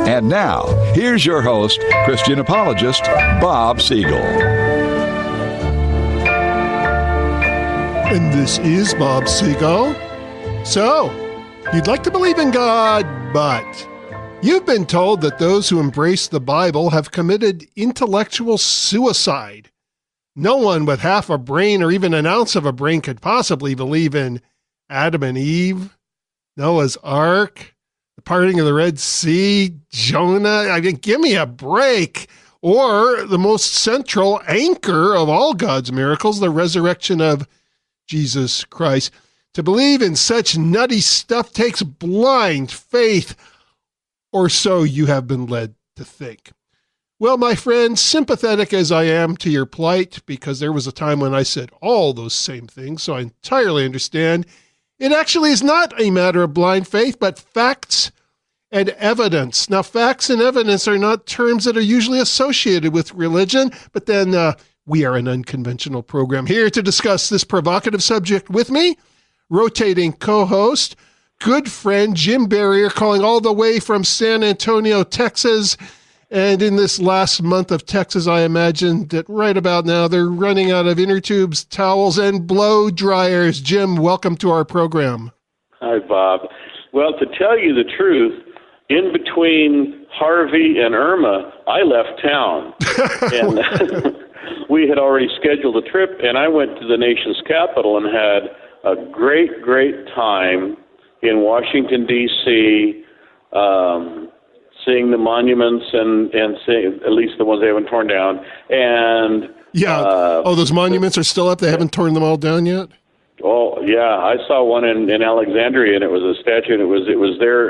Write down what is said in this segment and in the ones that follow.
And now, here's your host, Christian apologist, Bob Siegel. And this is Bob Siegel. So, you'd like to believe in God, but you've been told that those who embrace the Bible have committed intellectual suicide. No one with half a brain or even an ounce of a brain could possibly believe in Adam and Eve, Noah's Ark, the parting of the Red Sea, Jonah. I mean, give me a break. Or the most central anchor of all God's miracles, the resurrection of Jesus Christ. To believe in such nutty stuff takes blind faith, or so you have been led to think. Well, my friend, sympathetic as I am to your plight, because there was a time when I said all those same things, so I entirely understand. It actually is not a matter of blind faith, but facts and evidence. Now, facts and evidence are not terms that are usually associated with religion, but then we are an unconventional program. Here to discuss this provocative subject with me, rotating co-host, good friend Jim Berrier, calling all the way from San Antonio, Texas. And in this last month of Texas, I imagine that right about now they're running out of inner tubes, towels, and blow dryers. Jim, welcome to our program. Hi, Bob. Well, to tell you the truth, in between Harvey and Irma, I left town. And we had already scheduled a trip, and I went to the nation's capital and had a great, great time in Washington, D.C., seeing the monuments and seeing at least the ones they haven't torn down. And those monuments are still up? They haven't torn them all down yet? Oh, yeah. I saw one in Alexandria, and it was a statue, and it was there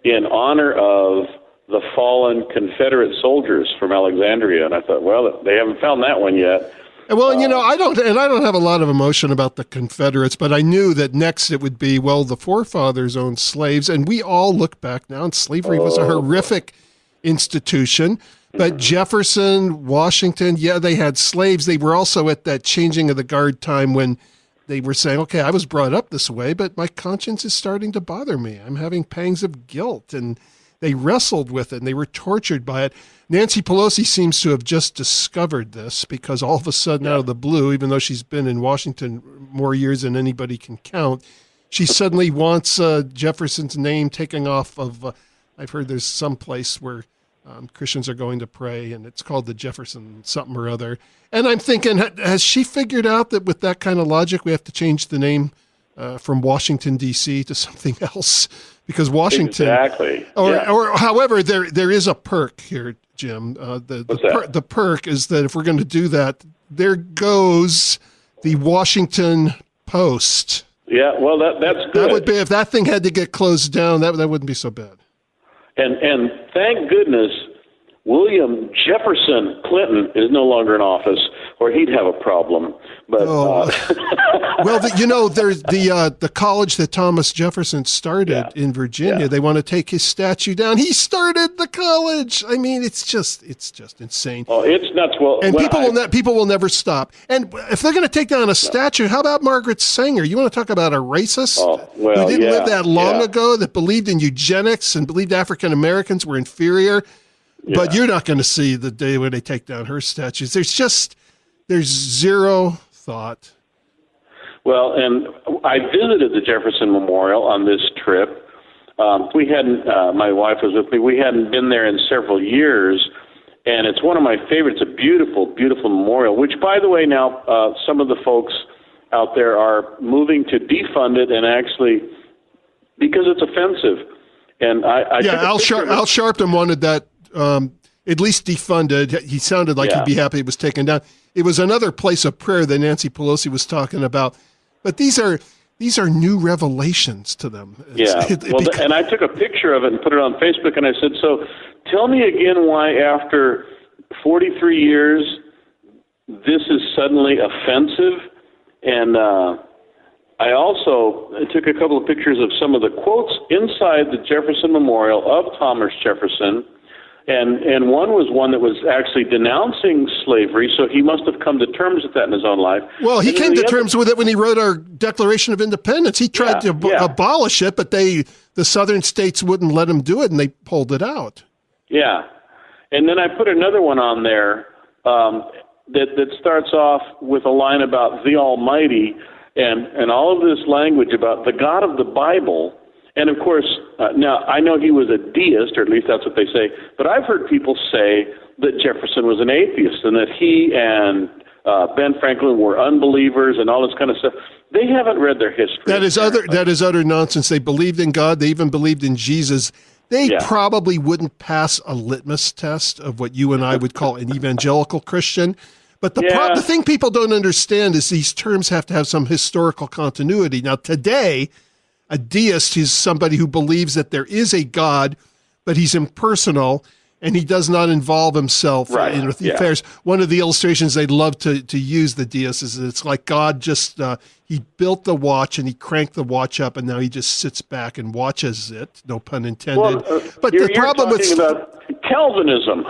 in honor of the fallen Confederate soldiers from Alexandria. And I thought, well, they haven't found that one yet. Well, I don't have a lot of emotion about the Confederates, but I knew that next it would be, well, the forefathers owned slaves, and we all look back now, and slavery was a horrific institution. But Jefferson, Washington, yeah, they had slaves. They were also at that changing of the guard time when they were saying, okay, I was brought up this way, but my conscience is starting to bother me. I'm having pangs of guilt, and they wrestled with it, and they were tortured by it. Nancy Pelosi seems to have just discovered this because all of a sudden, out of the blue, even though she's been in Washington more years than anybody can count, she suddenly wants Jefferson's name taken off of, I've heard there's some place where Christians are going to pray, and it's called the Jefferson something or other. And I'm thinking, has she figured out that with that kind of logic, we have to change the name from Washington, D.C. to something else? Because Washington, exactly. Or however, there is a perk here, Jim. The perk is that if we're going to do that, there goes the Washington Post. Yeah, well, that's good. That would be, if that thing had to get closed down, that wouldn't be so bad. And thank goodness William Jefferson Clinton is no longer in office, or he'd have a problem. But well, there's the college that Thomas Jefferson started in Virginia. Yeah. They want to take his statue down. He started the college. I mean, it's just insane. Oh, it's nuts. Well, and people will never stop. And if they're going to take down a statue, how about Margaret Sanger? You want to talk about a racist who didn't live that long ago, that believed in eugenics and believed African Americans were inferior? Yeah. But you're not going to see the day when they take down her statues. There's zero thought. Well, and I visited the Jefferson Memorial on this trip. We hadn't, my wife was with me, we hadn't been there in several years, and it's one of my favorites. It's a beautiful, beautiful memorial, which, by the way, now some of the folks out there are moving to defund it, and actually, because it's offensive. And Al Sharpton wanted that at least defunded. He sounded like he'd be happy it was taken down. It was another place of prayer that Nancy Pelosi was talking about. But these are new revelations to them. And I took a picture of it and put it on Facebook, and I said, so tell me again why after 43 years this is suddenly offensive. And I also took a couple of pictures of some of the quotes inside the Jefferson Memorial of Thomas Jefferson. And one was one that was actually denouncing slavery, so he must have come to terms with that in his own life. Well, he came to terms with it when he wrote our Declaration of Independence. He tried to abolish it, but the southern states wouldn't let him do it, and they pulled it out. Yeah. And then I put another one on there that starts off with a line about the Almighty and all of this language about the God of the Bible. And, of course, now I know he was a deist, or at least that's what they say, but I've heard people say that Jefferson was an atheist and that he and Ben Franklin were unbelievers and all this kind of stuff. They haven't read their history. That is utter nonsense. They believed in God. They even believed in Jesus. They probably wouldn't pass a litmus test of what you and I would call an evangelical Christian. But the thing people don't understand is these terms have to have some historical continuity. Now, today, a deist is somebody who believes that there is a God, but he's impersonal, and he does not involve himself in the affairs. One of the illustrations they love to use the deist is that it's like God just, he built the watch and he cranked the watch up, and now he just sits back and watches it, no pun intended. But the problem with about Calvinism.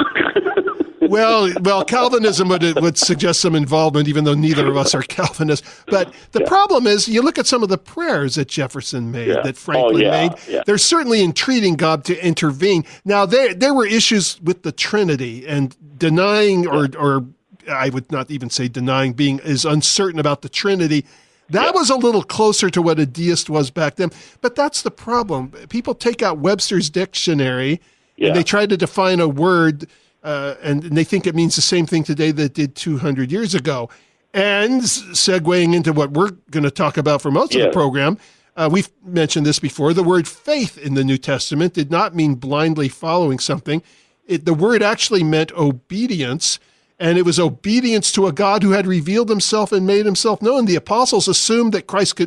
Well, Calvinism would suggest some involvement, even though neither of us are Calvinists. But the problem is, you look at some of the prayers that Jefferson made, that Franklin made. Yeah. They're certainly entreating God to intervene. Now, there were issues with the Trinity and denying, or I would not even say denying, being as uncertain about the Trinity. That was a little closer to what a deist was back then. But that's the problem. People take out Webster's dictionary and they try to define a word, and they think it means the same thing today that it did 200 years ago. And segueing into what we're going to talk about for most of the program, we've mentioned this before, the word faith in the New Testament did not mean blindly following something. The word actually meant obedience, and it was obedience to a God who had revealed himself and made himself known. The apostles assumed that Christ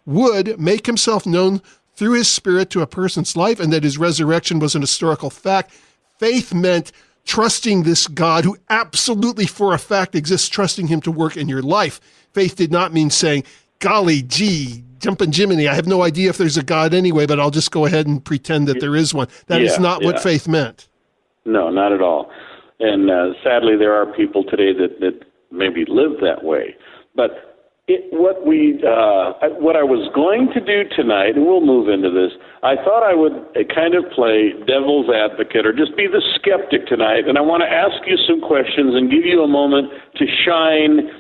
would make himself known through his Spirit to a person's life, and that his resurrection was an historical fact. Faith meant trusting this God who absolutely for a fact exists, trusting him to work in your life. Faith did not mean saying, golly gee, jumping Jiminy, I have no idea if there's a God anyway, but I'll just go ahead and pretend that there is one. That is not what faith meant. No, not at all. And sadly, there are people today that maybe live that way. But what I was going to do tonight, and we'll move into this, I thought I would kind of play devil's advocate or just be the skeptic tonight, and I want to ask you some questions and give you a moment to shine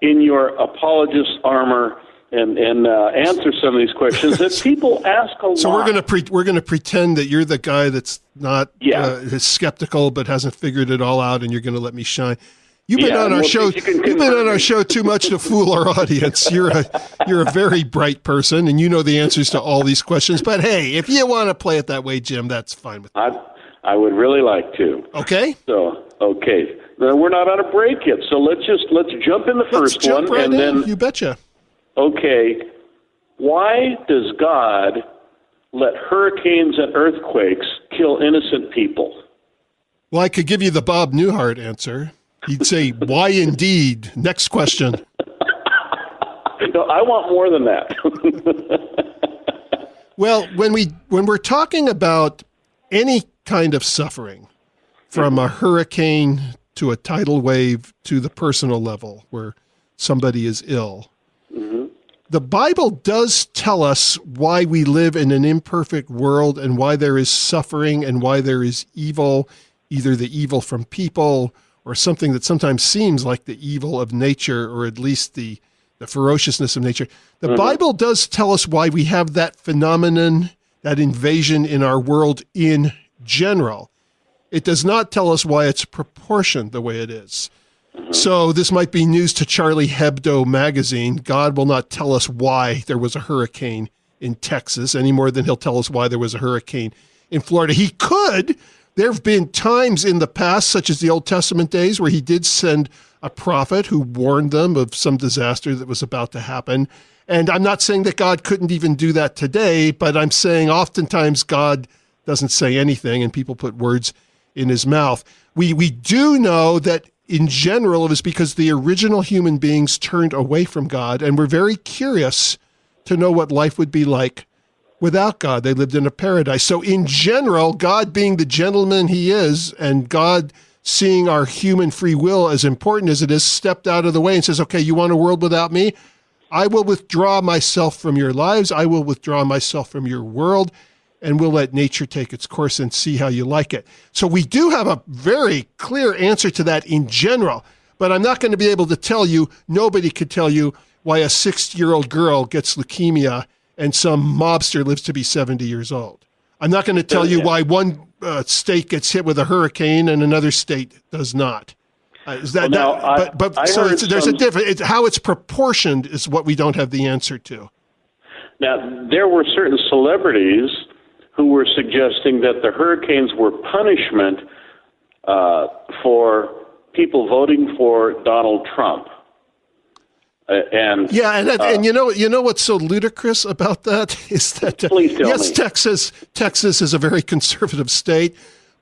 in your apologist armor and answer some of these questions that people ask a lot. So we're going to pretend that you're the guy that's not is skeptical but hasn't figured it all out, and you're going to let me shine. You've been on our show. You've been on our show too much to fool our audience. You're a very bright person, and you know the answers to all these questions. But hey, if you want to play it that way, Jim, that's fine with me. I would really like to. Okay. So now, we're not on a break yet, so let's jump in the first one, right and in. then You betcha. Okay, why does God let hurricanes and earthquakes kill innocent people? Well, I could give you the Bob Newhart answer. He'd say, why indeed? Next question. No, I want more than that. Well, when we're talking about any kind of suffering, from a hurricane to a tidal wave to the personal level where somebody is ill, the Bible does tell us why we live in an imperfect world and why there is suffering and why there is evil, either the evil from people or something that sometimes seems like the evil of nature, or at least the ferociousness of nature. The Bible does tell us why we have that phenomenon, that invasion in our world in general. It does not tell us why it's proportioned the way it is. So this might be news to Charlie Hebdo magazine. God will not tell us why there was a hurricane in Texas any more than he'll tell us why there was a hurricane in Florida. He could. There have been times in the past, such as the Old Testament days, where he did send a prophet who warned them of some disaster that was about to happen. And I'm not saying that God couldn't even do that today, but I'm saying oftentimes God doesn't say anything and people put words in his mouth. We do know that in general, it was because the original human beings turned away from God and were very curious to know what life would be like without God. They lived in a paradise. So in general, God being the gentleman he is, and God seeing our human free will as important as it is, stepped out of the way and says, okay, you want a world without me? I will withdraw myself from your lives. I will withdraw myself from your world, and we'll let nature take its course and see how you like it. So we do have a very clear answer to that in general, but I'm not going to be able to tell you, nobody could tell you why a 6-year-old girl gets leukemia and some mobster lives to be 70 years old. I'm not going to tell you why one state gets hit with a hurricane and another state does not. There's a difference. How it's proportioned is what we don't have the answer to. Now, there were certain celebrities who were suggesting that the hurricanes were punishment for people voting for Donald Trump. And you know what's so ludicrous about that is that please tell me. Texas is a very conservative state,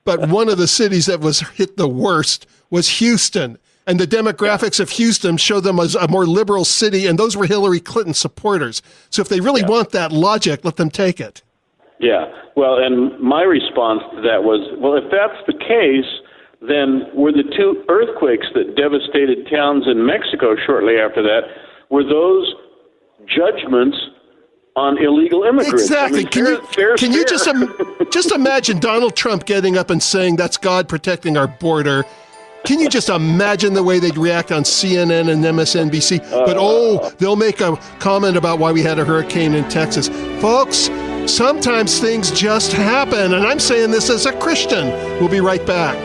but one of the cities that was hit the worst was Houston, and the demographics of Houston show them as a more liberal city, and those were Hillary Clinton supporters. So if they really want that logic, let them take it. Yeah, well, and my response to that was, well, if that's the case, then were the 2 earthquakes that devastated towns in Mexico shortly after that, were those judgments on illegal immigrants? Exactly. Can you just imagine Donald Trump getting up and saying that's God protecting our border? Can you just imagine the way they'd react on CNN and MSNBC? But they'll make a comment about why we had a hurricane in Texas. Folks, sometimes things just happen, and I'm saying this as a Christian. We'll be right back.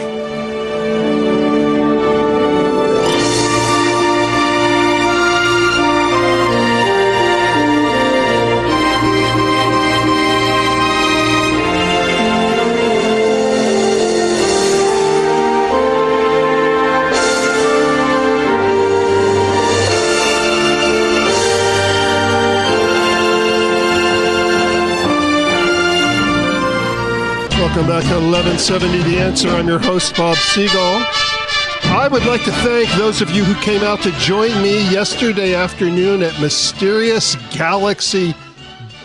Welcome back to 1170 The Answer. I'm your host, Bob Siegel. I would like to thank those of you who came out to join me yesterday afternoon at Mysterious Galaxy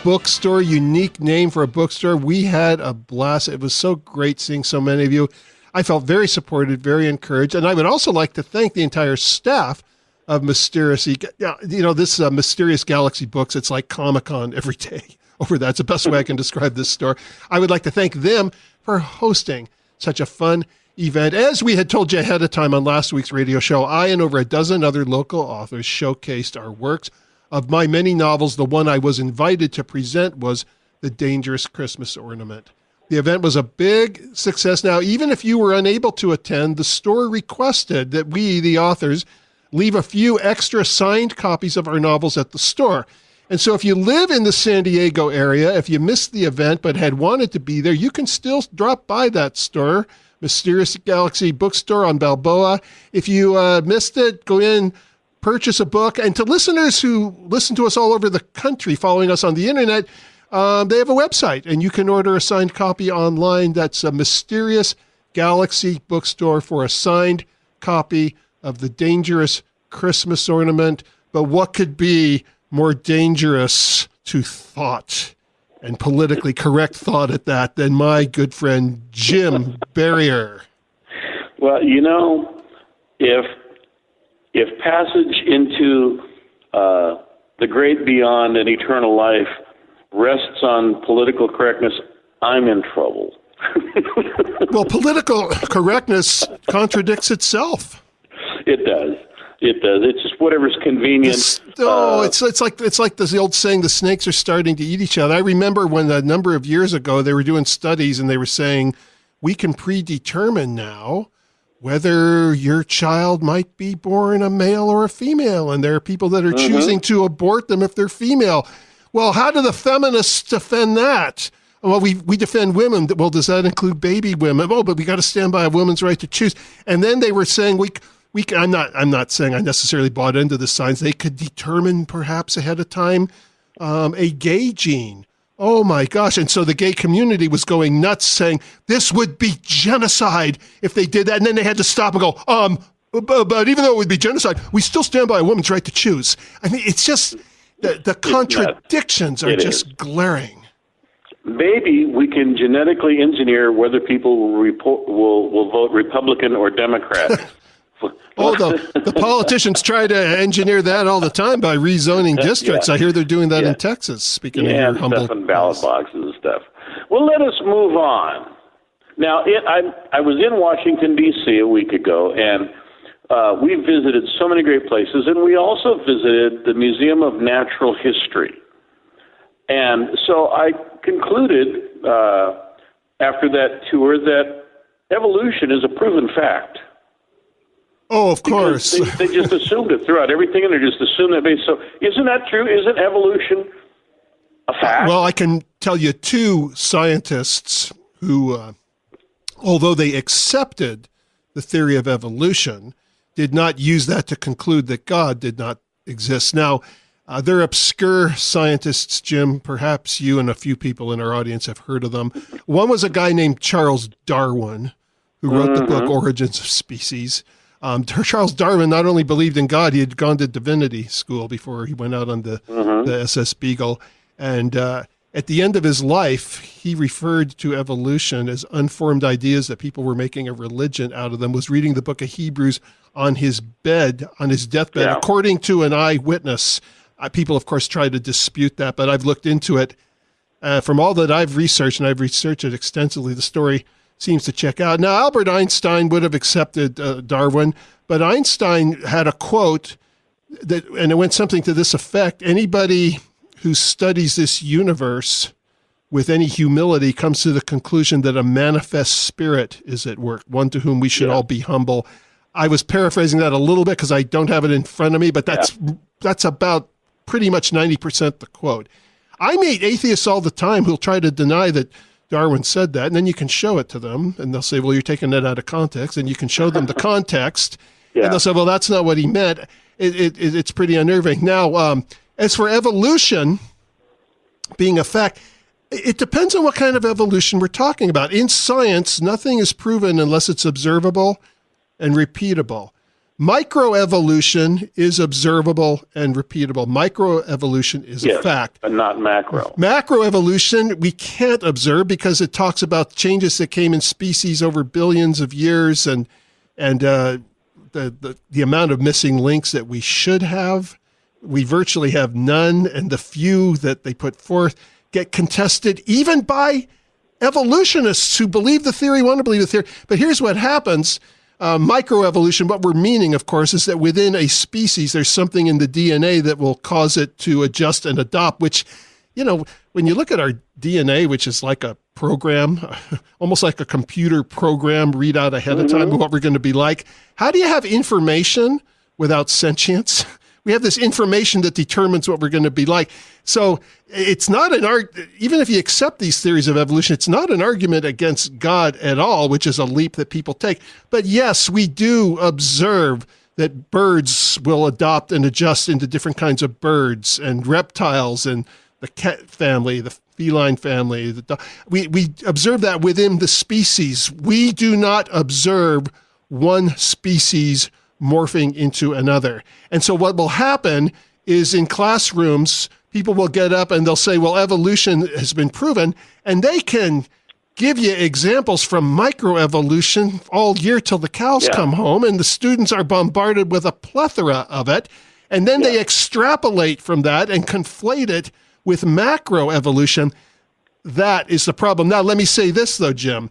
Bookstore. Unique name for a bookstore. We had a blast. It was so great seeing so many of you. I felt very supported, very encouraged. And I would also like to thank the entire staff of Mysterious. This Mysterious Galaxy Books, it's like Comic-Con every day. Over that's the best way I can describe this store. I would like to thank them for hosting such a fun event. As we had told you ahead of time on last week's radio show, I and over a dozen other local authors showcased our works. Of my many novels, the one I was invited to present was The Dangerous Christmas Ornament. The event was a big success. Now, even if you were unable to attend, the store requested that we, the authors, leave a few extra signed copies of our novels at the store. And so if you live in the San Diego area, if you missed the event but had wanted to be there, you can still drop by that store, Mysterious Galaxy Bookstore on Balboa. If you missed it, go in, purchase a book. And to listeners who listen to us all over the country, following us on the internet, they have a website, and you can order a signed copy online. That's a Mysterious Galaxy Bookstore for a signed copy of The Dangerous Christmas Ornament. But what could be more dangerous to thought, and politically correct thought at that, than my good friend Jim Berrier? Well, if passage into the great beyond and eternal life rests on political correctness, I'm in trouble. Well, political correctness contradicts itself. It does. It does. It's just whatever's convenient. It's like the old saying, the snakes are starting to eat each other. I remember when a number of years ago they were doing studies and they were saying we can predetermine now whether your child might be born a male or a female, and there are people that are choosing to abort them if they're female. Well, how do the feminists defend that? Well, we defend women. Well, does that include baby women? Oh, but we got to stand by a woman's right to choose. And then they were saying I'm not saying I necessarily bought into the science. They could determine perhaps ahead of time a gay gene. Oh my gosh. And so the gay community was going nuts saying this would be genocide if they did that. And then they had to stop and go, but even though it would be genocide, we still stand by a woman's right to choose. I mean, it's just the contradictions are just glaring. maybe we can genetically engineer whether people will vote Republican or Democrat. Oh, the politicians try to engineer that all the time by rezoning districts. Yeah. I hear they're doing that in Texas, speaking of your humble... stuff in ballot boxes and stuff. Well, let us move on. Now, I was in Washington, D.C. a week ago, and we visited so many great places, and we also visited the Museum of Natural History. And so I concluded after that tour that evolution is a proven fact. Oh, of course. They just assumed it throughout everything, and they just assumed that. So isn't that true? Isn't evolution a fact? Well, I can tell you two scientists who, although they accepted the theory of evolution, did not use that to conclude that God did not exist. Now, they're obscure scientists, Jim. Perhaps you and a few people in our audience have heard of them. One was a guy named Charles Darwin, who wrote the book Origins of Species. Charles Darwin not only believed in God, he had gone to divinity school before he went out on the SS Beagle. And at the end of his life, he referred to evolution as unformed ideas that people were making a religion out of them, was reading the book of Hebrews on his bed, on his deathbed, according to an eyewitness. People, of course, try to dispute that, but I've looked into it. From all that I've researched, and I've researched it extensively, the story seems to check out. Now, Albert Einstein would have accepted Darwin, but Einstein had a quote, and it went something to this effect: anybody who studies this universe with any humility comes to the conclusion that a manifest spirit is at work, one to whom we should all be humble. I was paraphrasing that a little bit because I don't have it in front of me, but that's about pretty much 90% the quote. I meet atheists all the time who'll try to deny that Darwin said that, and then you can show it to them, and they'll say, well, you're taking that out of context, and you can show them the context, and they'll say, well, that's not what he meant. It's pretty unnerving. Now, as for evolution being a fact, it depends on what kind of evolution we're talking about. In science, nothing is proven unless it's observable and repeatable. Microevolution is observable and repeatable. Microevolution is a fact. But not macro. Macroevolution, we can't observe because it talks about changes that came in species over billions of years and the amount of missing links that we should have. We virtually have none, and the few that they put forth get contested even by evolutionists who believe the theory, want to believe the theory. But here's what happens. Microevolution, what we're meaning, of course, is that within a species, there's something in the DNA that will cause it to adjust and adopt, which, you know, when you look at our DNA, which is like a program, almost like a computer program, read out ahead of time what we're going to be like. How do you have information without sentience? We have this information that determines what we're going to be like. So it's not even if you accept these theories of evolution, it's not an argument against God at all, which is a leap that people take. But yes, we do observe that birds will adopt and adjust into different kinds of birds, and reptiles and the cat family, the feline family. We observe that within the species. We do not observe one species morphing into another. And so what will happen is in classrooms, people will get up and they'll say, well, evolution has been proven, and they can give you examples from microevolution all year till the cows come home, and the students are bombarded with a plethora of it, and then they extrapolate from that and conflate it with macroevolution. That is the problem. Now, let me say this, though, Jim.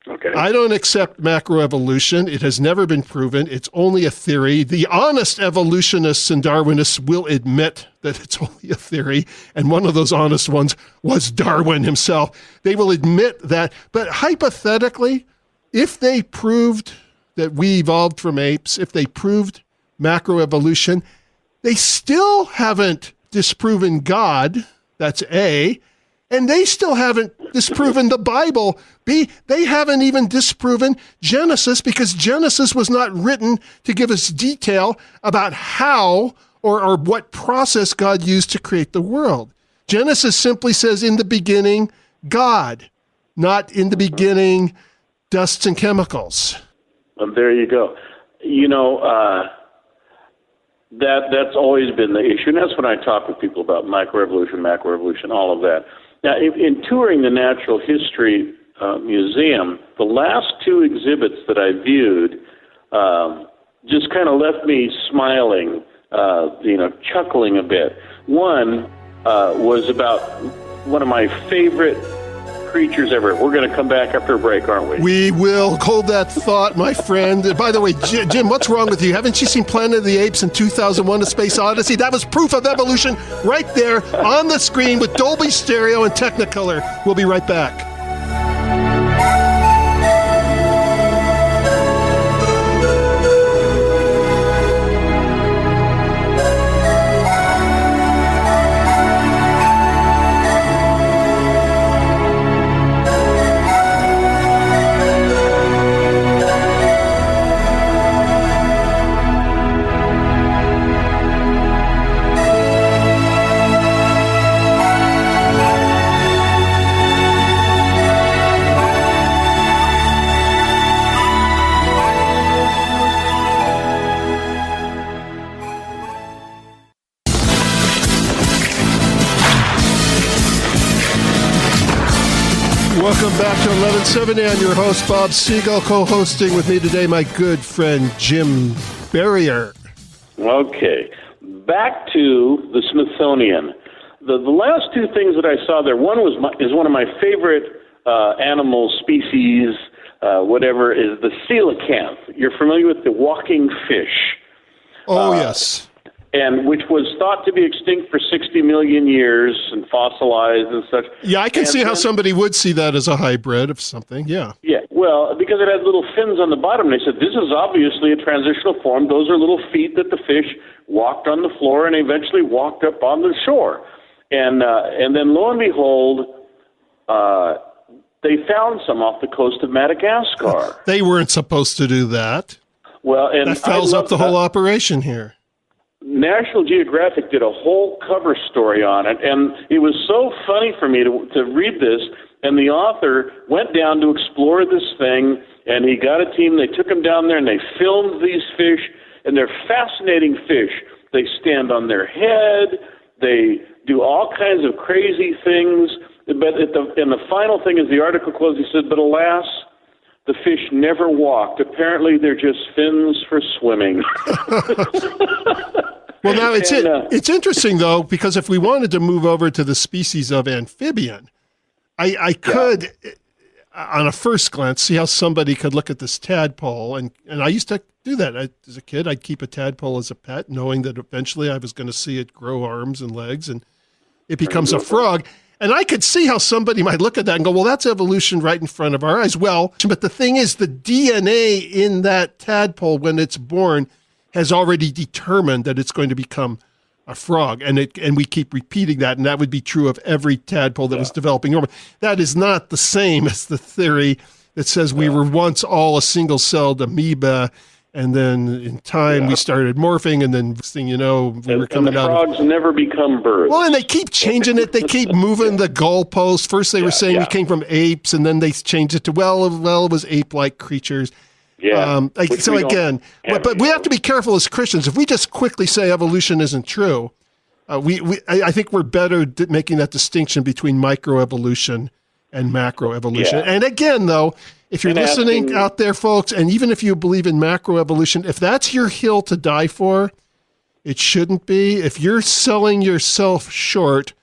Okay. I don't accept macroevolution. It has never been proven. It's only a theory. The honest evolutionists and Darwinists will admit that it's only a theory, and one of those honest ones was Darwin himself. They will admit that. But hypothetically, if they proved that we evolved from apes, if they proved macroevolution, they still haven't disproven God. That's A. And they still haven't disproven the Bible. B, they haven't even disproven Genesis, because Genesis was not written to give us detail about how or what process God used to create the world. Genesis simply says, in the beginning, God, not in the beginning, dust and chemicals. Well, there you go. You know, that's always been the issue. And that's when I talk with people about microevolution, macroevolution, all of that. Now, in touring the Natural History Museum, the last two exhibits that I viewed just kind of left me smiling, chuckling a bit. One was about one of my favorite creatures ever. We're going to come back after a break, aren't we? We will. Hold that thought, my friend. By the way, Jim, what's wrong with you? Haven't you seen Planet of the Apes in 2001: A Space Odyssey? That was proof of evolution right there on the screen with Dolby Stereo and Technicolor. We'll be right back. Welcome back to 1170. I'm your host, Bob Siegel, co-hosting with me today my good friend, Jim Berrier. Okay. Back to the Smithsonian. The last two things that I saw there, one is one of my favorite animal species, is the coelacanth. You're familiar with the walking fish. Oh, yes. And which was thought to be extinct for 60 million years and fossilized and such. Yeah, I can see how somebody would see that as a hybrid of something, yeah. Yeah, well, because it had little fins on the bottom. They said, this is obviously a transitional form. Those are little feet that the fish walked on the floor and eventually walked up on the shore. And then, lo and behold, they found some off the coast of Madagascar. They weren't supposed to do that. Well, and that fouls up the whole operation here. National Geographic did a whole cover story on it, and it was so funny for me to read this, and the author went down to explore this thing, and he got a team, they took them down there, and they filmed these fish, and they're fascinating fish. They stand on their head, they do all kinds of crazy things, but and the final thing is the article closed, he said, but alas, the fish never walked. Apparently, they're just fins for swimming. Well, now it's interesting, though, because if we wanted to move over to the species of amphibian, I could, on a first glance, see how somebody could look at this tadpole. And I used to do that. As a kid, I'd keep a tadpole as a pet, knowing that eventually I was going to see it grow arms and legs, and it becomes a frog. And I could see how somebody might look at that and go, well, that's evolution right in front of our eyes. Well, but the thing is, the DNA in that tadpole when it's born has already determined that it's going to become a frog. And we keep repeating that, and that would be true of every tadpole that was developing over. That is not the same as the theory that says we were once all a single-celled amoeba, and then in time we started morphing, and then next thing you know, we were coming out. And the frogs never become birds. Well, and they keep changing it. They keep moving the goalposts. First they were saying we came from apes, and then they changed it to, well, it was ape-like creatures. Yeah. So again, but we have to be careful as Christians. If we just quickly say evolution isn't true, I think we're better at making that distinction between microevolution and macroevolution. Yeah. And again, though, if you're listening out there, folks, and even if you believe in macroevolution, if that's your hill to die for, it shouldn't be. If you're selling yourself short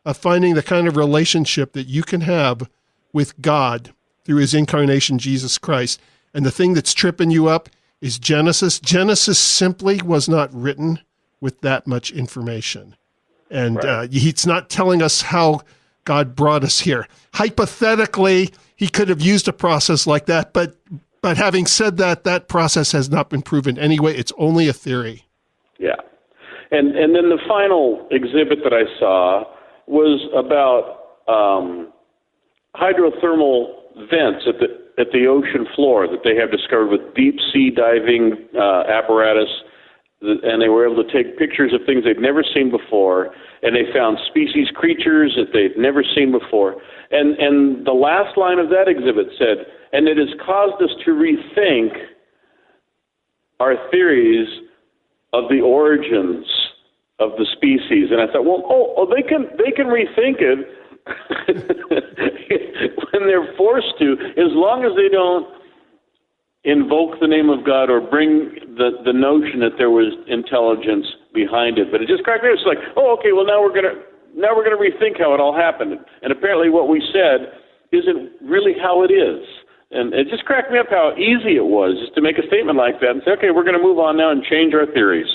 of finding the kind of relationship that you can have with God through his incarnation, Jesus Christ, and the thing that's tripping you up is Genesis. Genesis simply was not written with that much information. And he's not telling us how God brought us here. Hypothetically, he could have used a process like that, but having said that, that process has not been proven anyway. It's only a theory. Yeah. And then the final exhibit that I saw was about hydrothermal vents at the ocean floor that they have discovered with deep sea diving apparatus, and they were able to take pictures of things they'd never seen before, and they found species creatures that they'd never seen before. And the last line of that exhibit said, and it has caused us to rethink our theories of the origins of the species. And I thought, well, they can rethink it, when they're forced to, as long as they don't invoke the name of God or bring the notion that there was intelligence behind it. But it just cracked me up. It's like, oh, okay, well now we're gonna rethink how it all happened. And apparently what we said isn't really how it is. And it just cracked me up how easy it was just to make a statement like that and say, okay, we're going to move on now and change our theories.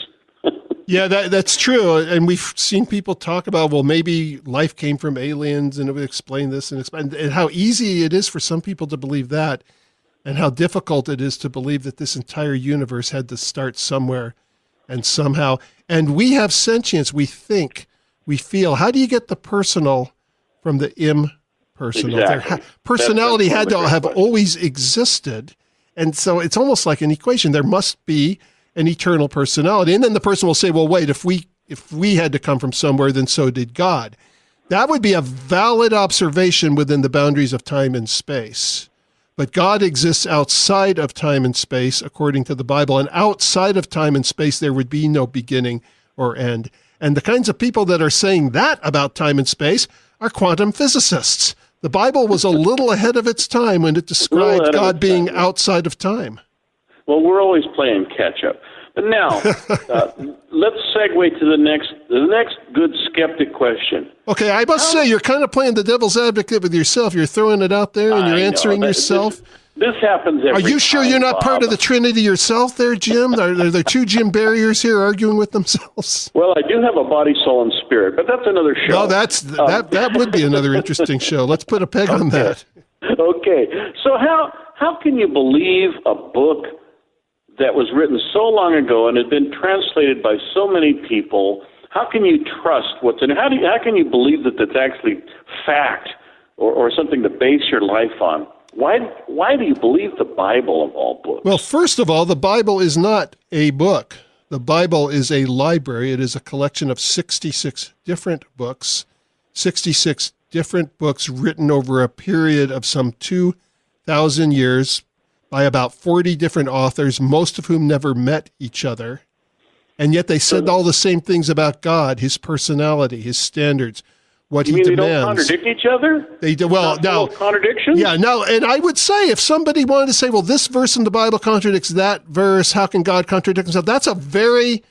Yeah, that's true. And we've seen people talk about, well, maybe life came from aliens and it would explain this and how easy it is for some people to believe that, and how difficult it is to believe that this entire universe had to start somewhere and somehow. And we have sentience. We think, we feel. How do you get the personal from the impersonal? Exactly. Personality had to have always existed. And so it's almost like an equation. There must be an eternal personality. And then the person will say, well, wait, if we had to come from somewhere, then so did God. That would be a valid observation within the boundaries of time and space. But God exists outside of time and space, according to the Bible. And outside of time and space, there would be no beginning or end. And the kinds of people that are saying that about time and space are quantum physicists. The Bible was a little ahead of its time when it described God being outside of time. Well, we're always playing catch up. But now, let's segue to the next good skeptic question. Okay, I must say, you're kind of playing the devil's advocate with yourself. You're throwing it out there and you're answering yourself. This happens every time. Are you sure you're not part of the Trinity yourself there, Jim? Are there two Jim Berriers here arguing with themselves? Well, I do have a body, soul, and spirit, but that's another show. No, that would be another interesting show. Let's put a peg on that. Okay. So how can you believe a book that was written so long ago and had been translated by so many people? How can you trust what's in it? How can you believe that that's actually fact or something to base your life on? Why do you believe the Bible of all books? Well, first of all, the Bible is not a book. The Bible is a library. It is a collection of 66 different books, 66 different books written over a period of some 2,000 years by about 40 different authors, most of whom never met each other. And yet they said all the same things about God, his personality, his standards, what he demands. They don't contradict each other? They do. Well, now, contradictions? Yeah, no, and I would say if somebody wanted to say, well, this verse in the Bible contradicts that verse, how can God contradict himself? That's a very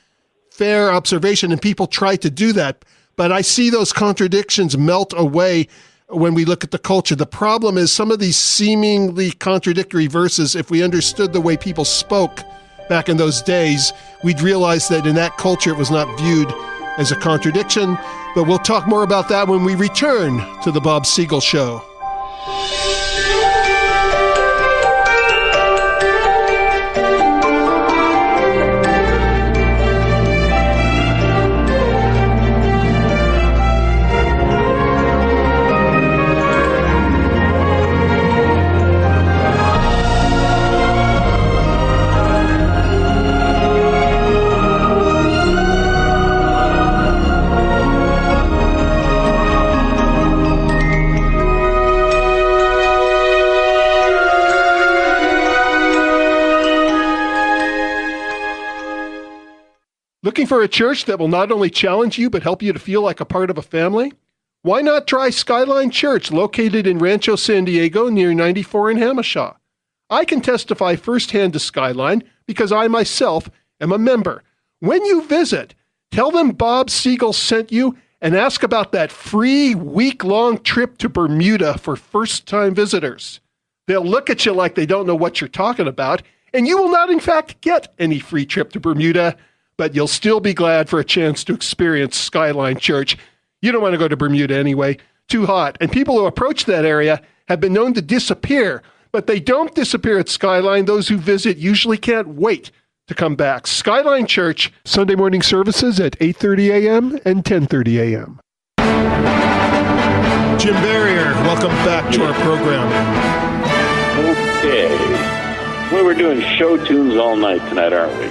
fair observation, and people try to do that. But I see those contradictions melt away when we look at the culture. The problem is some of these seemingly contradictory verses, if we understood the way people spoke back in those days, we'd realize that in that culture it was not viewed as a contradiction. But we'll talk more about that when we return to the Bob Siegel Show. Looking for a church that will not only challenge you, but help you to feel like a part of a family? Why not try Skyline Church, located in Rancho San Diego near 94 in Hamishaw? I can testify firsthand to Skyline because I myself am a member. When you visit, tell them Bob Siegel sent you and ask about that free week-long trip to Bermuda for first-time visitors. They'll look at you like they don't know what you're talking about, and you will not, in fact, get any free trip to Bermuda, but you'll still be glad for a chance to experience Skyline Church. You don't want to go to Bermuda anyway. Too hot. And people who approach that area have been known to disappear, but they don't disappear at Skyline. Those who visit usually can't wait to come back. Skyline Church, Sunday morning services at 8:30 a.m. and 10:30 a.m. Jim Berrier, welcome back to our program. Okay. Well, we're doing show tunes all night tonight, aren't we?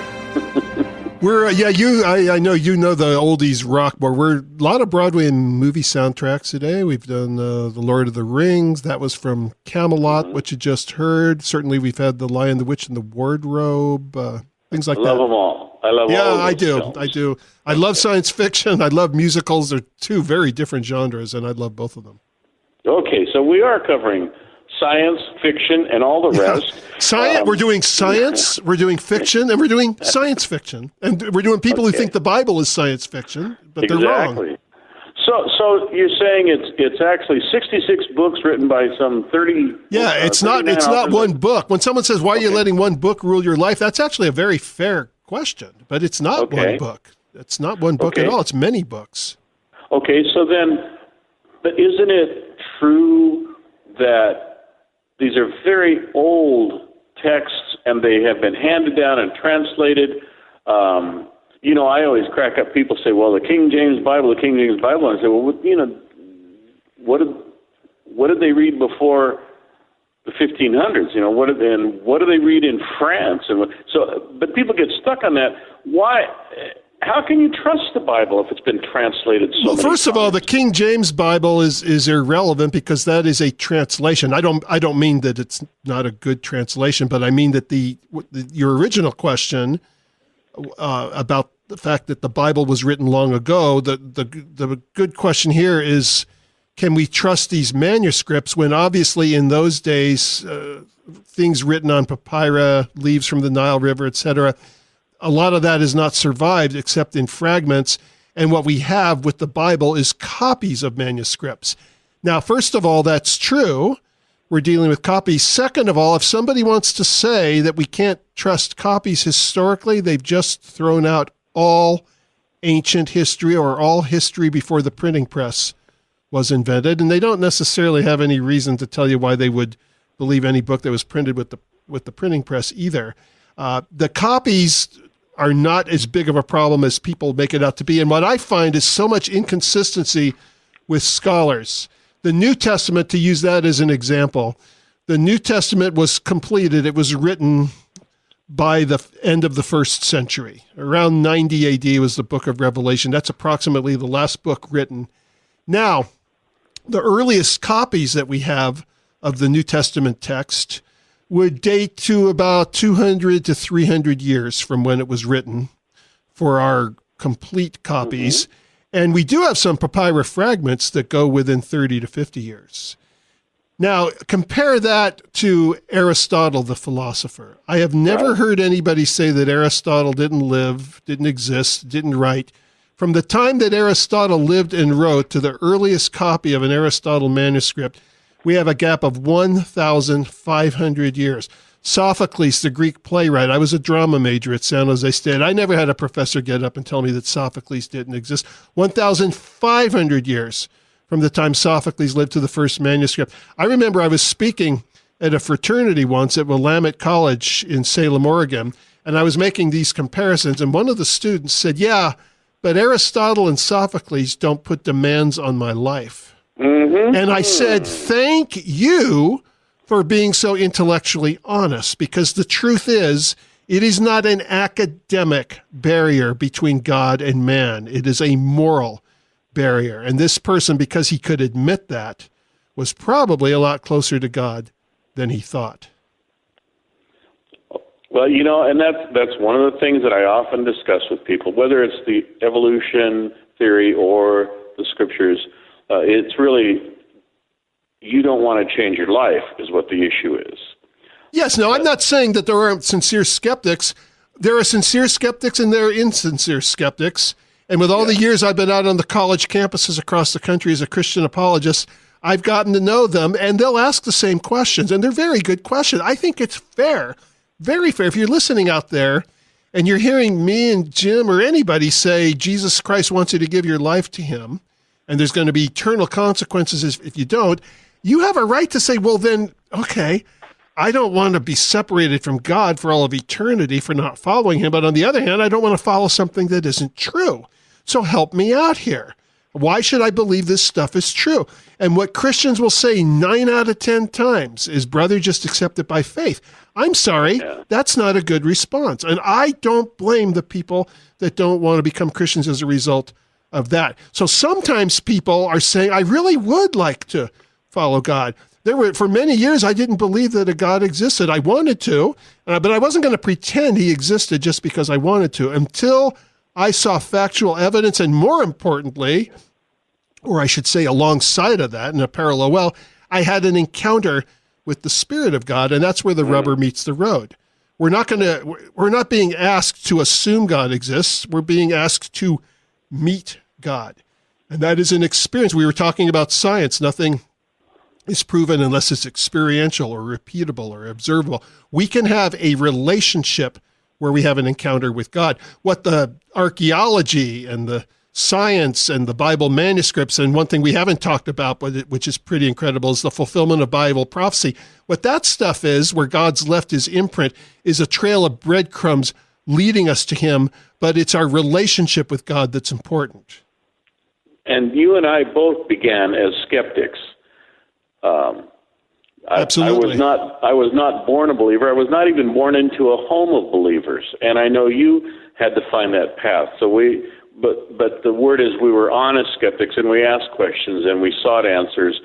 I know you know the oldies rock more. We're a lot of Broadway and movie soundtracks today. We've done The Lord of the Rings. That was from Camelot, which you just heard. Certainly, we've had The Lion, the Witch, and the Wardrobe. Things like that. I love them all. I love all I do. I do. I love science fiction. I love musicals. They're two very different genres, and I love both of them. Okay, so we are covering science, fiction, and all the rest. We're doing science, we're doing fiction, and we're doing science fiction. And we're doing people who think the Bible is science fiction, but they're wrong. So you're saying it's actually 66 books written by some 30. Yeah, it's not one book. When someone says, "Why are you letting one book rule your life?" That's actually a very fair question, but it's not one book. It's not one book at all. It's many books. Okay, so then, but isn't it true that these are very old texts and they have been handed down and translated? I always crack up. People say, well, the King James Bible. And I say, well, what did they read before the 1500s? What do they read in France? But people get stuck on that. Why? How can you trust the Bible if it's been translated so many first times? of all, the King James Bible is irrelevant because that is a translation. I don't mean that it's not a good translation, but I mean that your original question about the fact that the Bible was written long ago, the good question here is, can we trust these manuscripts when obviously in those days, things written on papyrus, leaves from the Nile River, etc., a lot of that has not survived except in fragments. And what we have with the Bible is copies of manuscripts. Now, first of all, that's true. We're dealing with copies. Second of all, if somebody wants to say that we can't trust copies historically, they've just thrown out all ancient history or all history before the printing press was invented. And they don't necessarily have any reason to tell you why they would believe any book that was printed with the printing press either. The copies are not as big of a problem as people make it out to be. And what I find is so much inconsistency with scholars. The New Testament, to use that as an example, the New Testament was completed. It was written by the end of the first century. Around 90 AD was the book of Revelation. That's approximately the last book written. Now, the earliest copies that we have of the New Testament text would date to about 200 to 300 years from when it was written for our complete copies. Mm-hmm. And we do have some papyrus fragments that go within 30 to 50 years. Now, compare that to Aristotle, the philosopher. I have never heard anybody say that Aristotle didn't live, didn't exist, didn't write. From the time that Aristotle lived and wrote to the earliest copy of an Aristotle manuscript, we have a gap of 1,500 years. Sophocles, the Greek playwright, I was a drama major at San Jose State. I never had a professor get up and tell me that Sophocles didn't exist. 1,500 years from the time Sophocles lived to the first manuscript. I remember I was speaking at a fraternity once at Willamette College in Salem, Oregon, and I was making these comparisons, and one of the students said, yeah, but Aristotle and Sophocles don't put demands on my life. Mm-hmm. And I said, thank you for being so intellectually honest, because the truth is, it is not an academic barrier between God and man. It is a moral barrier. And this person, because he could admit that, was probably a lot closer to God than he thought. Well, and that's one of the things that I often discuss with people, whether it's the evolution theory or the scriptures. It's really, you don't want to change your life is what the issue is. Yes, no, I'm not saying that there aren't sincere skeptics. There are sincere skeptics and there are insincere skeptics. And with all the years I've been out on the college campuses across the country as a Christian apologist, I've gotten to know them, and they'll ask the same questions, and they're very good questions. I think it's fair, very fair. If you're listening out there and you're hearing me and Jim or anybody say Jesus Christ wants you to give your life to him, and there's going to be eternal consequences if you don't, you have a right to say, well, then, okay, I don't want to be separated from God for all of eternity for not following him. But on the other hand, I don't want to follow something that isn't true. So help me out here. Why should I believe this stuff is true? And what Christians will say 9 out of 10 times is, brother, just accept it by faith. I'm sorry, that's not a good response. And I don't blame the people that don't want to become Christians as a result of that. So sometimes people are saying, I really would like to follow God. For many years, I didn't believe that a God existed. I wanted to, but I wasn't going to pretend he existed just because I wanted to until I saw factual evidence, and more importantly, or I should say alongside of that in a parallel well, I had an encounter with the Spirit of God, and that's where the rubber meets the road. We're not being asked to assume God exists. We're being asked to meet God. And that is an experience. We were talking about science. Nothing is proven unless it's experiential or repeatable or observable. We can have a relationship where we have an encounter with God. What the archaeology and the science and the Bible manuscripts, and one thing we haven't talked about, but which is pretty incredible, is the fulfillment of Bible prophecy. What that stuff is, where God's left his imprint, is a trail of breadcrumbs leading us to him, but it's our relationship with God that's important. And you and I both began as skeptics. Absolutely. I was not born a believer. I was not even born into a home of believers, and I know you had to find that path. But the word is we were honest skeptics, and we asked questions, and we sought answers,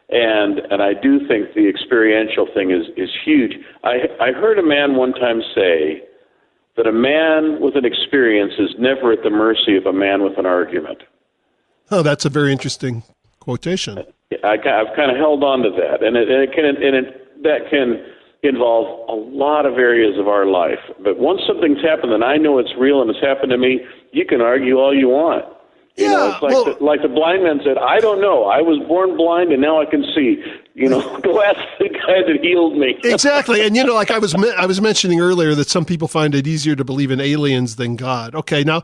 and I do think the experiential thing is huge. I heard a man one time say that a man with an experience is never at the mercy of a man with an argument. Oh, that's a very interesting quotation. I've kind of held on to that, and that can involve a lot of areas of our life. But once something's happened and I know it's real and it's happened to me, you can argue all you want. You know, it's like the blind man said, I don't know. I was born blind and now I can see. You know, go ask the guy that healed me. Exactly. And, like I was mentioning earlier that some people find it easier to believe in aliens than God. Okay, now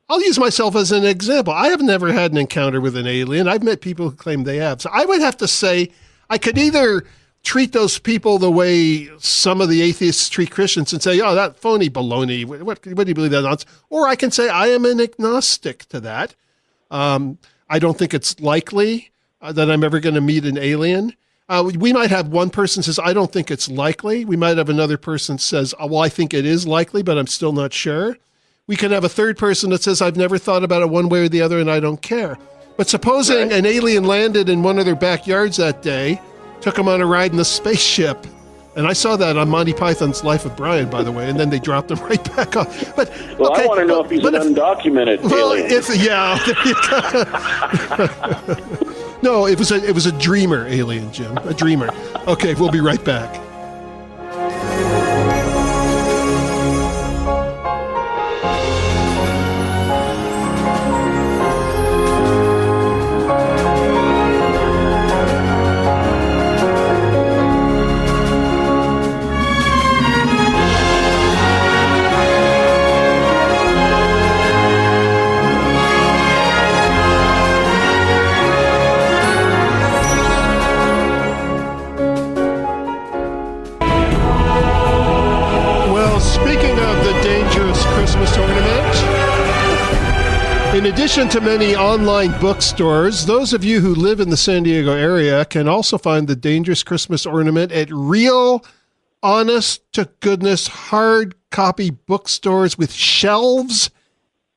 I'll use myself as an example. I have never had an encounter with an alien. I've met people who claim they have. So I would have to say I could either treat those people the way some of the atheists treat Christians and say, oh, that phony baloney. What do you believe that nonsense? Or I can say I am an agnostic to that. I don't think it's likely that I'm ever going to meet an alien. We might have one person says, I don't think it's likely. We might have another person says, oh, well, I think it is likely, but I'm still not sure. We could have a third person that says, I've never thought about it one way or the other, and I don't care. But supposing an alien landed in one of their backyards that day, took them on a ride in the spaceship, and I saw that on Monty Python's Life of Brian, by the way, and then they dropped him right back off. But okay, I want to know if he's an undocumented alien. No, it was a dreamer alien, Jim, a dreamer. Okay, we'll be right back. In addition to many online bookstores, those of you who live in the San Diego area can also find the Dangerous Christmas Ornament at real, honest-to-goodness, hard copy bookstores with shelves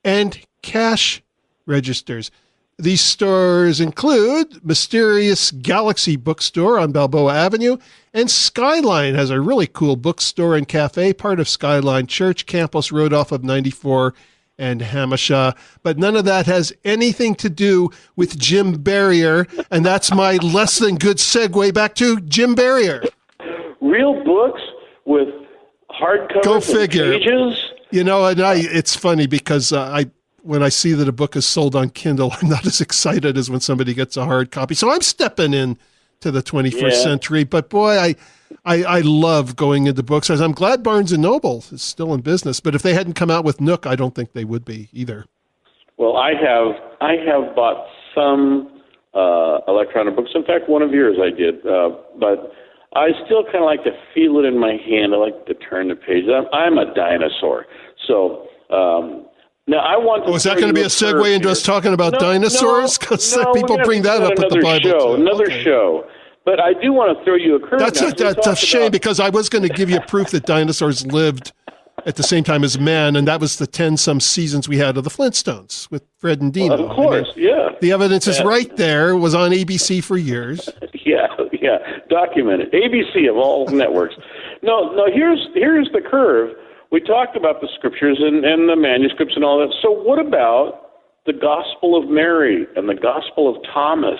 and cash registers. These stores include Mysterious Galaxy Bookstore on Balboa Avenue, and Skyline has a really cool bookstore and cafe, part of Skyline Church, Campos Road off of 94 and Hamisha, but none of that has anything to do with Jim Berrier, and that's my less than good segue back to Jim Berrier. Real books with hardcover Go figure. Pages? You know, and it's funny because when I see that a book is sold on Kindle, I'm not as excited as when somebody gets a hard copy. So I'm stepping in to the 21st century, but boy, I love going into bookstores. I'm glad Barnes & Noble is still in business, but if they hadn't come out with Nook, I don't think they would be either. Well, I have bought some electronic books. In fact, one of yours I did, but I still kind of like to feel it in my hand. I like to turn the page. I'm a dinosaur. So now I want to... is that going to be a segue into us talking about dinosaurs? Because people bring that up at the Bible. Another show. But I do want to throw you a curve. That's a shame because I was going to give you proof that dinosaurs lived at the same time as man, and that was the 10-some seasons we had of the Flintstones with Fred and Dino. Of course, The evidence is right there. It was on ABC for years. Yeah, documented. ABC of all networks. No, here's the curve. We talked about the scriptures and the manuscripts and all that. So what about the Gospel of Mary and the Gospel of Thomas,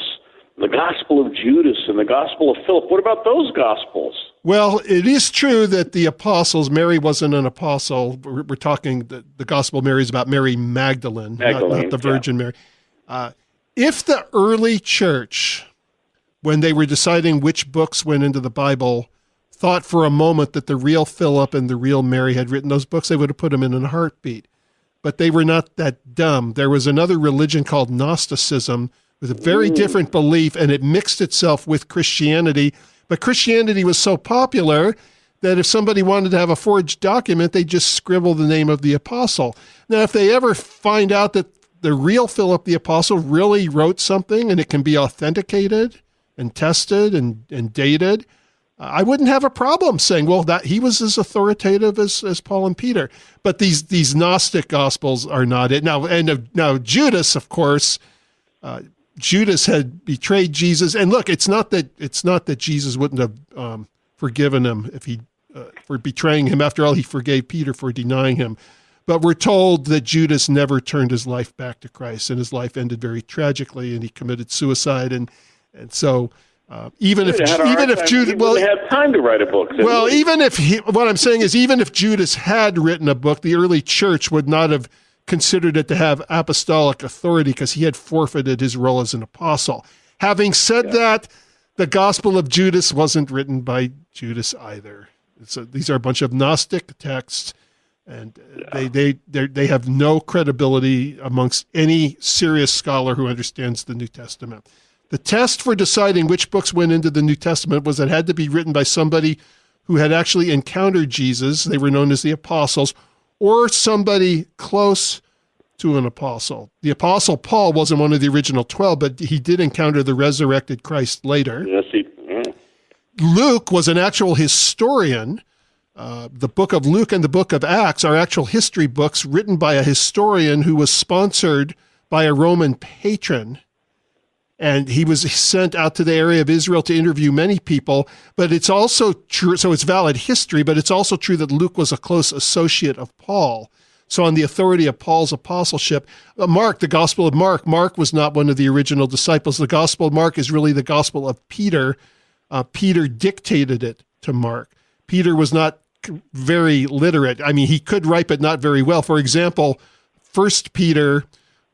the Gospel of Judas and the Gospel of Philip? What about those Gospels? Well, it is true that the apostles, Mary wasn't an apostle. We're talking, the Gospel of Mary is about Mary Magdalene, not the Virgin Mary. If the early church, when they were deciding which books went into the Bible, thought for a moment that the real Philip and the real Mary had written those books, they would have put them in a heartbeat. But they were not that dumb. There was another religion called Gnosticism with a very different belief, and it mixed itself with Christianity. But Christianity was so popular that if somebody wanted to have a forged document, they just scribble the name of the apostle. Now, if they ever find out that the real Philip the apostle really wrote something and it can be authenticated and tested and dated, I wouldn't have a problem saying, well, that he was as authoritative as Paul and Peter. But these Gnostic Gospels are not it. Now Judas, of course, Judas had betrayed Jesus. And look, it's not that Jesus wouldn't have forgiven him if he for betraying him. After all, he forgave Peter for denying him. But we're told that Judas never turned his life back to Christ, and his life ended very tragically, and he committed suicide. And so even if Judas, well, he had time to write a book. Well, what I'm saying is, even if Judas had written a book, the early church would not have considered it to have apostolic authority because he had forfeited his role as an apostle. Having said that, the Gospel of Judas wasn't written by Judas either. So these are a bunch of Gnostic texts, and they have no credibility amongst any serious scholar who understands the New Testament. The test for deciding which books went into the New Testament was it had to be written by somebody who had actually encountered Jesus. They were known as the apostles, or somebody close to an apostle. The apostle Paul wasn't one of the original 12, but he did encounter the resurrected Christ later. Yes, Luke was an actual historian. The book of Luke and the book of Acts are actual history books written by a historian who was sponsored by a Roman patron. And he was sent out to the area of Israel to interview many people. But it's also true, so it's valid history, but it's also true that Luke was a close associate of Paul. So on the authority of Paul's apostleship, Mark, the Gospel of Mark was not one of the original disciples. The Gospel of Mark is really the Gospel of Peter. Peter dictated it to Mark. Peter was not very literate. I mean, he could write, but not very well. For example, 1 Peter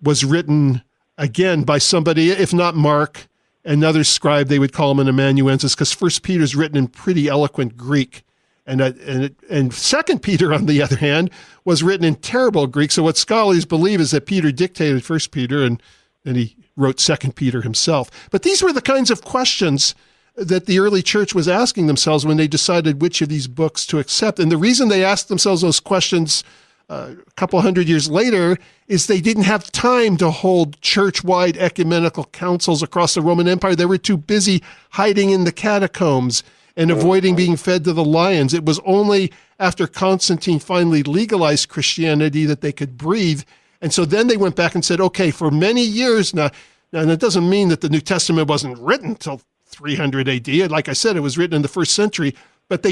was written again by somebody, if not Mark, another scribe. They would call him an amanuensis, because 1 Peter's written in pretty eloquent Greek. And 2 Peter, on the other hand, was written in terrible Greek. So what scholars believe is that Peter dictated 1 Peter and then he wrote 2 Peter himself. But these were the kinds of questions that the early church was asking themselves when they decided which of these books to accept. And the reason they asked themselves those questions a couple hundred years later is they didn't have time to hold church-wide ecumenical councils across the Roman Empire. They were too busy hiding in the catacombs and avoiding being fed to the lions. It was only after Constantine finally legalized Christianity that they could breathe. And so then they went back and said, okay, for many years now, and that doesn't mean that the New Testament wasn't written until 300 AD. Like I said, it was written in the first century, but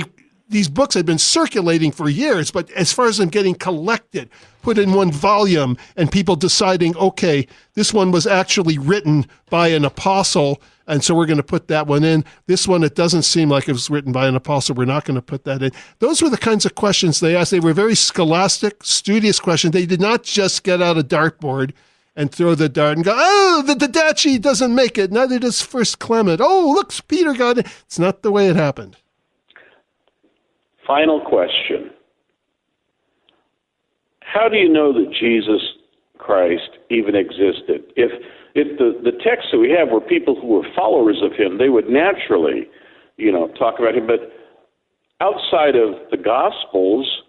these books had been circulating for years. But as far as them getting collected, put in one volume, and people deciding, okay, this one was actually written by an apostle, and so we're going to put that one in. This one, it doesn't seem like it was written by an apostle. We're not going to put that in. Those were the kinds of questions they asked. They were very scholastic, studious questions. They did not just get out a dartboard and throw the dart and go, oh, the Didache doesn't make it. Neither does First Clement. Oh, look, Peter got it. It's not the way it happened. Final question. How do you know that Jesus Christ even existed? If the texts that we have were people who were followers of him, they would naturally, talk about him. But outside of the Gospels,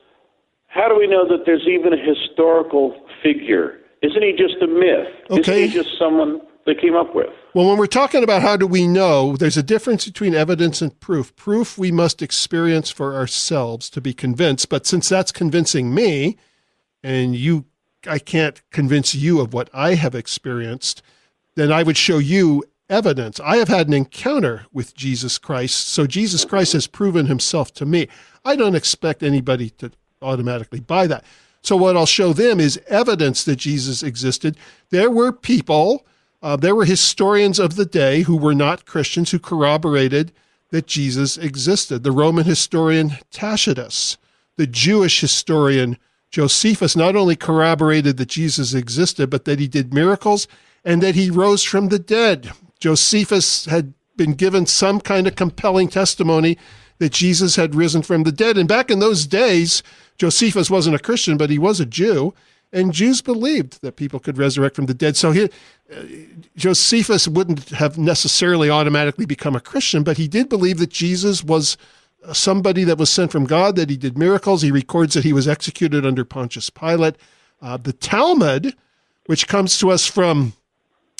how do we know that there's even a historical figure? Isn't he just a myth? Okay. Isn't he just someone they came up with? Well, when we're talking about how do we know, there's a difference between evidence and proof. Proof we must experience for ourselves to be convinced. But since that's convincing me, and I can't convince you of what I have experienced, then I would show you evidence. I have had an encounter with Jesus Christ, so Jesus Christ has proven himself to me. I don't expect anybody to automatically buy that. So what I'll show them is evidence that Jesus existed. There were people, there were historians of the day who were not Christians who corroborated that Jesus existed. The Roman historian Tacitus, the Jewish historian Josephus not only corroborated that Jesus existed, but that he did miracles and that he rose from the dead. Josephus had been given some kind of compelling testimony that Jesus had risen from the dead. And back in those days, Josephus wasn't a Christian, but he was a Jew, and Jews believed that people could resurrect from the dead. So Josephus wouldn't have necessarily automatically become a Christian, but he did believe that Jesus was somebody that was sent from God, that he did miracles. He records that he was executed under Pontius Pilate. The Talmud, which comes to us from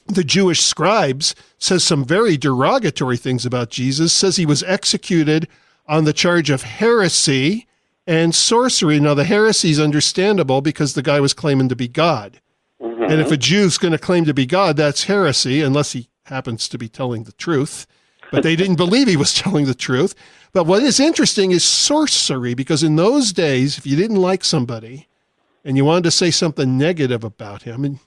the Jewish scribes, says some very derogatory things about Jesus, says he was executed on the charge of heresy and sorcery. Now, the heresy is understandable because the guy was claiming to be God. Mm-hmm. And if a Jew's going to claim to be God, that's heresy, unless he happens to be telling the truth. But they didn't believe he was telling the truth. But what is interesting is sorcery, because in those days, if you didn't like somebody and you wanted to say something negative about him and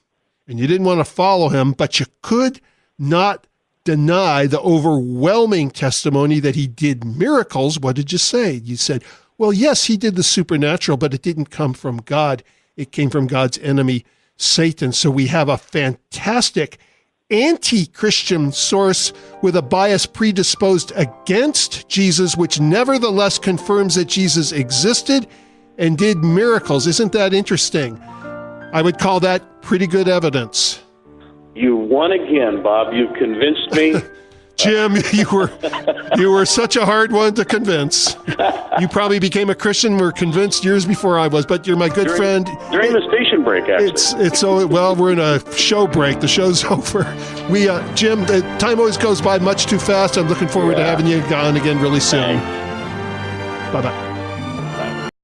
you didn't want to follow him, but you could not deny the overwhelming testimony that he did miracles, what did you say? You said, well, yes, he did the supernatural, but it didn't come from God. It came from God's enemy, Satan. So we have a fantastic anti-Christian source with a bias predisposed against Jesus, which nevertheless confirms that Jesus existed and did miracles. Isn't that interesting? I would call that pretty good evidence. You won again, Bob. You've convinced me. Jim, you were such a hard one to convince. You probably became a Christian and were convinced years before I was, but you're my good friend. During the station break, actually. It's so, well, we're in a show break. The show's over. Jim, the time always goes by much too fast. I'm looking forward to having you on again really soon. Bye-bye.